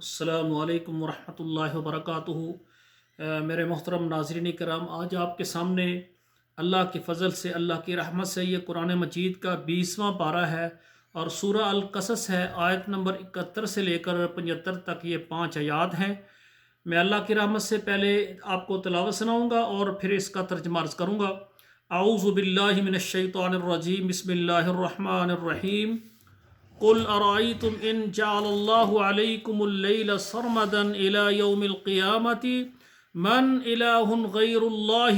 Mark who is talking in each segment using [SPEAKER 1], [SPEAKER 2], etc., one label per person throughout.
[SPEAKER 1] السلام علیکم ورحمۃ اللہ وبرکاتہ۔ میرے محترم ناظرین کرام، آج آپ کے سامنے اللہ کے فضل سے، اللہ کی رحمت سے یہ قرآن مجید کا 20واں پارہ ہے اور سورہ القصص ہے۔ آیت نمبر 71 سے لے کر 75 تک یہ 5 آیات ہیں۔ میں اللہ کی رحمت سے پہلے آپ کو تلاوت سناؤں گا اور پھر اس کا ترجمہ عرض کروں گا۔ اعوذ باللہ من الشیطان الرجیم، بسم اللہ الرحمن الرحیم۔ قل ارائیتم ان جعل اللہ علیکم اللیل سرمدا الى یوم القیامت من الہ غیر اللہ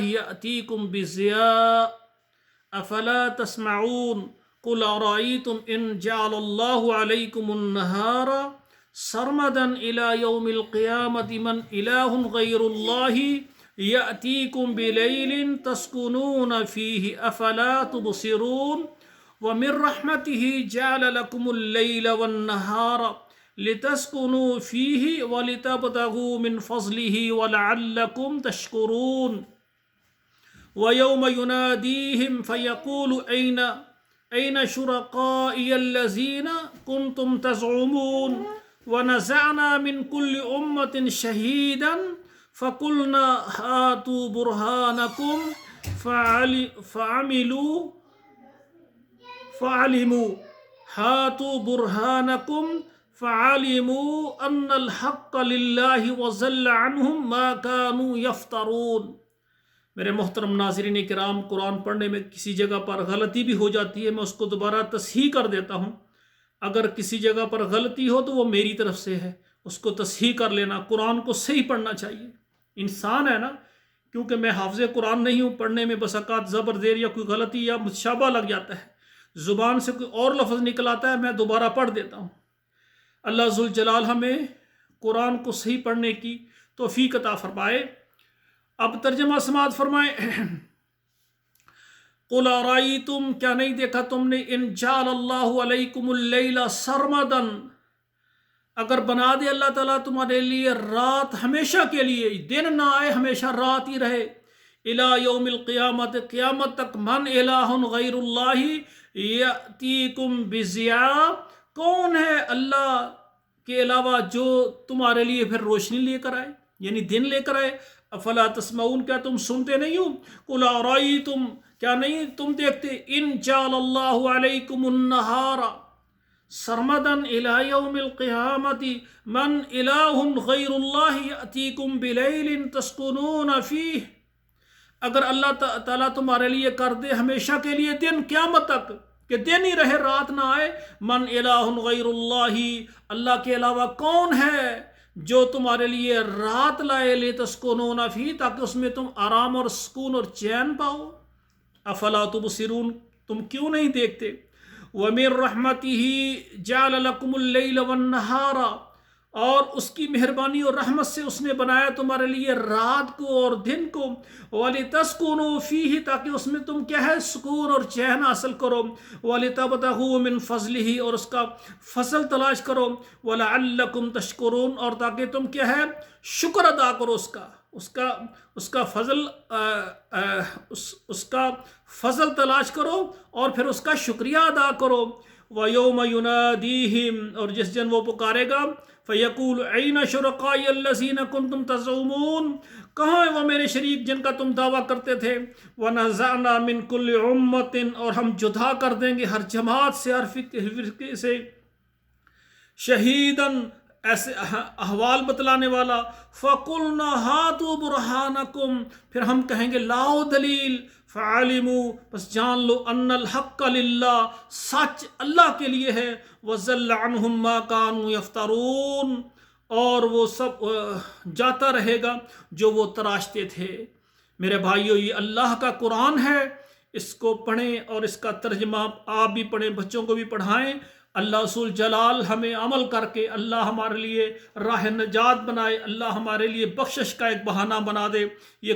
[SPEAKER 1] یأتیکم بضیاء افلا تسمعون۔ قل ارائیتم ان جعل اللہ علیکم النہار سرمدا الى یوم القیامت من الہ غیر اللہ یأتیکم بلیل تسکنون فیہ افلا تبصرون۔ وَمِن رَحْمَتِهِ جَعَلَ لَكُمُ اللَّيْلَ وَالنَّهَارَ لِتَسْكُنُوا فِيهِ وَلِتَبْتَغُوا مِنْ فَضْلِهِ وَلَعَلَّكُمْ تَشْكُرُونَ۔ وَيَوْمَ يُنَادِيهِمْ فَيَقُولُ أَيْنَ شُرَكَائِيَ الَّذِينَ كُنْتُمْ تَزْعُمُونَ وَنَزَعْنَا مِنْ كُلِّ أُمَّةٍ شَهِيدًا فَقُلْنَا هَاتُوا برهانكم فعلموا ان الحق للہ وضل عنهم ما كانوا يفترون۔ میرے محترم ناظرین کرام، قرآن پڑھنے میں کسی جگہ پر غلطی بھی ہو جاتی ہے، میں اس کو دوبارہ تصحیح کر دیتا ہوں۔ اگر کسی جگہ پر غلطی ہو تو وہ میری طرف سے ہے، اس کو تصحیح کر لینا۔ قرآن کو صحیح پڑھنا چاہیے۔ انسان ہے نا، کیونکہ میں حافظ قرآن نہیں ہوں، پڑھنے میں بس اوقات زبر زیر یا کوئی غلطی یا مشابہ لگ جاتا ہے، زبان سے کوئی اور لفظ نکل آتا ہے، میں دوبارہ پڑھ دیتا ہوں۔ اللہ ذوالجلال ہمیں قرآن کو صحیح پڑھنے کی توفیق عطا فرمائے۔ اب ترجمہ سماعت فرمائیں۔ قل ارائیتم، کیا نہیں دیکھا تم نے، ان جعل اللہ علیکم اللیل سرمدا، اگر بنا دے اللہ تعالیٰ تمہارے لیے رات ہمیشہ کے لیے، دن نہ آئے، ہمیشہ رات ہی رہے، الی یوم القیامت، قیامت تک، من الہ غیر اللہ یأتیکم بضیاء، کون ہے اللہ کے علاوہ جو تمہارے لیے پھر روشنی لے کر آئے، یعنی دن لے کر آئے۔ افلا تسمعون، کیا تم سنتے نہیں ہو؟ قل ارائیتم، کیا نہیں تم دیکھتے، ان جعل اللہ علیکم النہار سرمدا الی یوم القیامت من الہ غیر اللہ یأتیکم بلیل تسکنون فیہ، اگر اللہ تعالیٰ تمہارے لیے کر دے ہمیشہ کے لیے دن، قیامت تک کہ دن ہی رہے، رات نہ آئے، من الہ غیر اللہ، اللہ کے علاوہ کون ہے جو تمہارے لیے رات لائے، لتسکنون فیہ، تاکہ اس میں تم آرام اور سکون اور چین پاؤ۔ افلا تبصرون، تم کیوں نہیں دیکھتے؟ وَمِن رَحْمَتِهِ جَعَلَ لَكُمُ اللَّيْلَ وَالنَّهَارَ، اور اس کی مہربانی اور رحمت سے اس نے بنایا تمہارے لیے رات کو اور دن کو، وَلِتَسْكُنُوا فِيهِ، تاکہ اس میں تم کیا ہے، سکون اور چین حاصل کرو، وَلِتَبْتَغُوا مِنْ فَضْلِهِ، اور اس کا فضل تلاش کرو، وَلَعَلَّكُمْ تَشْكُرُونَ، اور تاکہ تم کیا ہے، شکر ادا کرو اس کا فضل تلاش کرو اور پھر اس کا شکریہ ادا کرو۔ وَيَوْمَ يُنَادِيهِمْ، اور جس دن وہ پکارے گا، فَيَقُولُ أَيْنَ شُرَكَائِيَ الَّذِينَ كُنْتُمْ تَزْعُمُونَ، کہاں ہیں وہ میرے شریک جن کا تم دعویٰ کرتے تھے؟ وَنَزَعْنَا مِنْ كُلِّ أُمَّةٍ، اور ہم جدا کر دیں گے ہر جماعت سے، ہر فرقے سے، شہیداً، ایسے احوال بتلانے والا، فَقُلْنَا هَاتُوا بُرْهَانَكُمْ، پھر ہم کہیں گے لاؤ دلیل، فَعَلِمُوا، بس جان لو، ان الحق للہ، سچ اللہ کے لیے ہے، وَضَلَّ عَنْهُمْ مَا كَانُوا يَفْتَرُونَ، اور وہ سب جاتا رہے گا جو وہ تراشتے تھے۔ میرے بھائیو، یہ اللہ کا قرآن ہے، اس کو پڑھیں اور اس کا ترجمہ آپ بھی پڑھیں، بچوں کو بھی پڑھائیں۔ اللہ ذو الجلال ہمیں عمل کر کے اللہ ہمارے لیے راہ نجات بنائے، اللہ ہمارے لیے بخشش کا ایک بہانہ بنا دے۔ یہ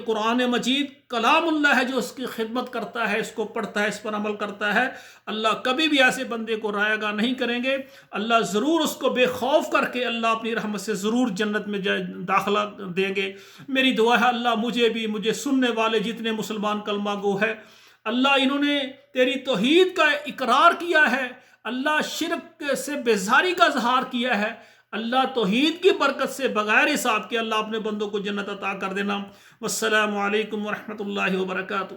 [SPEAKER 1] قرآن مجید کلام اللہ ہے جو اس کی خدمت کرتا ہے، اس کو پڑھتا ہے، اس پر عمل کرتا ہے۔ اللہ کبھی بھی ایسے بندے کو رائے گاہ نہیں کریں گے۔ اللہ ضرور اس کو بے خوف کر کے اللہ اپنی رحمت سے ضرور جنت میں داخلہ دیں گے۔ میری دعا ہے اللہ مجھے سننے والے جتنے مسلمان کلمہ گو ہے، اللہ انہوں نے تیری توحید کا اقرار کیا ہے، اللہ شرک سے بیزاری کا اظہار کیا ہے، اللہ توحید کی برکت سے بغیر حساب کے اللہ اپنے بندوں کو جنت عطا کر دینا۔ والسلام علیکم ورحمۃ اللہ وبرکاتہ۔